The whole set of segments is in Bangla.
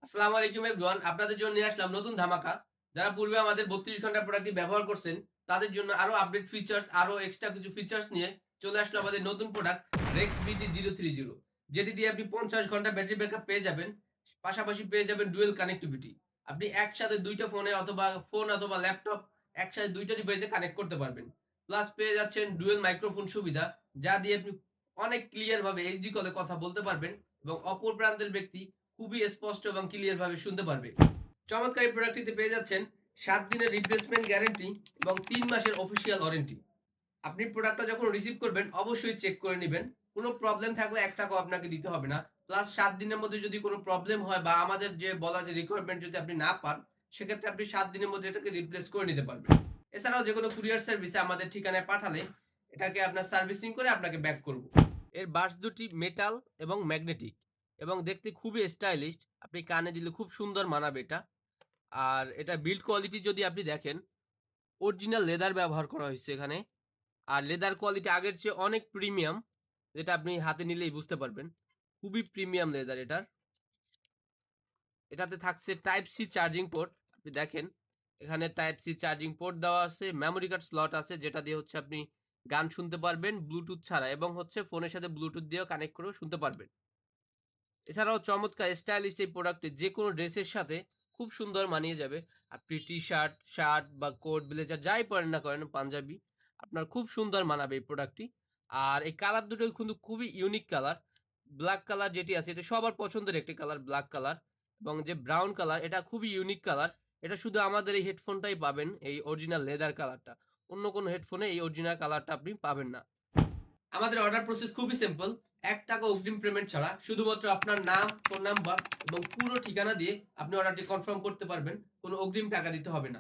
আসসালামু আলাইকুম এভরিওয়ান। আপনাদের জন্য নিয়ে আসলাম নতুন ধামাকা। যারা পূর্বে আমাদের ৩২ ঘন্টা প্রোডাক্টটি ব্যবহার করছেন, তাদের জন্য আরো আপডেট ফিচার্স, আরো এক্সট্রা কিছু ফিচার্স নিয়ে চলে আসলো আমাদের নতুন প্রোডাক্ট Rex BT030, যেটি দিয়ে আপনি ৫০ ঘন্টা ব্যাটারি ব্যাকআপ পেয়ে যাবেন। পাশাপাশি পেয়ে যাবেন ডুয়াল কানেক্টিভিটি। আপনি একসাথে ২ টা ফোনে অথবা ফোন অথবা ল্যাপটপ একসাথে ২ টা ডিভাইসে কানেক্ট করতে পারবেন। প্লাস পেয়ে যাচ্ছেন ডুয়াল মাইক্রোফোন সুবিধা, যা দিয়ে আপনি অনেক ক্লিয়ার ভাবে এইচডি কলে কথা বলতে পারবেন এবং অপর প্রান্তের ব্যক্তি খুবই স্পষ্ট এবং ক্লিয়ার ভাবে শুনতে পারবে। চমৎকার এই প্রোডাক্টটিতে পেয়ে যাচ্ছেন ৭ দিনের রিপ্লেসমেন্ট গ্যারান্টি এবং ৩ মাসের অফিসিয়াল ওয়ারেন্টি। আপনি প্রোডাক্টটা যখন রিসিভ করবেন অবশ্যই চেক করে নিবেন। কোনো প্রবলেম থাকলে ৳১ আপনাকে দিতে হবে না। প্লাস ৭ দিনের মধ্যে যদি কোনো প্রবলেম হয় বা আমাদের যে বলা যে রিকোয়ারমেন্ট যদি আপনি না পান, সেক্ষেত্রে আপনি ৭ দিনের মধ্যে এটাকে রিপ্লেস করে নিতে পারবেন। এছাড়াও যেকোনো কুরিয়ার সার্ভিসে আমাদের ঠিকানায় পাঠালে এটাকে আপনার সার্ভিসিং করে আপনাকে ব্যাক করব। এর বাডস দুটি মেটাল এবং ম্যাগনেটিক এবং দেখতে খুবই স্টাইলিশ। আপনি কানে দিলে খুব সুন্দর মানাবে এটা। আর এটা বিল্ড কোয়ালিটি যদি আপনি দেখেন, অরিজিনাল লেদার ব্যবহার করা হইছে এখানে। আর লেদার কোয়ালিটি আগের চেয়ে অনেক প্রিমিয়াম, যেটা আপনি হাতে নিলেই বুঝতে পারবেন। খুবই প্রিমিয়াম লেদার এটার। এটাতে থাকছে টাইপ সি চার্জিং পোর্ট। আপনি দেখেন এখানে টাইপ সি চার্জিং পোর্ট দেওয়া আছে, মেমোরি কার্ড স্লট আছে যেটা দিয়ে হচ্ছে আপনি গান শুনতে পারবেন ব্লুটুথ ছাড়া এবং হচ্ছে ফোনের সাথে ব্লুটুথ দিয়েও কানেক্ট করেও শুনতে পারবেন। এছাড়াও চমৎকার স্টাইলিশ এই প্রোডাক্টটি যেকোনো ড্রেসের সাথে খুব সুন্দর মানিয়ে যাবে। আপনি টি-শার্ট, শার্ট বা কোট, ব্লেজার যাই পরেন না করেন, পাঞ্জাবি, আপনার খুব সুন্দর মানাবে এই প্রোডাক্টটি। আর এই কালার দুটো কিন্তু খুবই ইউনিক কালার। ব্লাক কালার যেটি আছে এটা সবার পছন্দের একটি কালার, ব্লাক কালার, এবং যে ব্রাউন কালার এটা খুবই ইউনিক কালার। এটা শুধু আমাদের এই হেডফোনটাই পাবেন, এই অরিজিনাল লেদার কালারটা। অন্য কোনো হেডফোনে এই অরিজিনাল কালারটা আপনি পাবেন না। আমাদের অর্ডার প্রসেস খুবই সিম্পল। ৳১ অগ্রিম পেমেন্ট ছাড়া শুধুমাত্র আপনার নাম, ফোন নাম্বার এবং পুরো ঠিকানা দিয়ে আপনি অর্ডারটি কনফার্ম করতে পারবেন। কোনো অগ্রিম টাকা দিতে হবে না।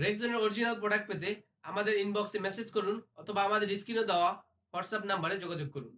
রেক্সনের অরিজিনাল প্রোডাক্ট পেতে আমাদের ইনবক্সে মেসেজ করুন অথবা আমাদের স্ক্রিনে দেওয়া হোয়াটসঅ্যাপ নাম্বারে যোগাযোগ করুন।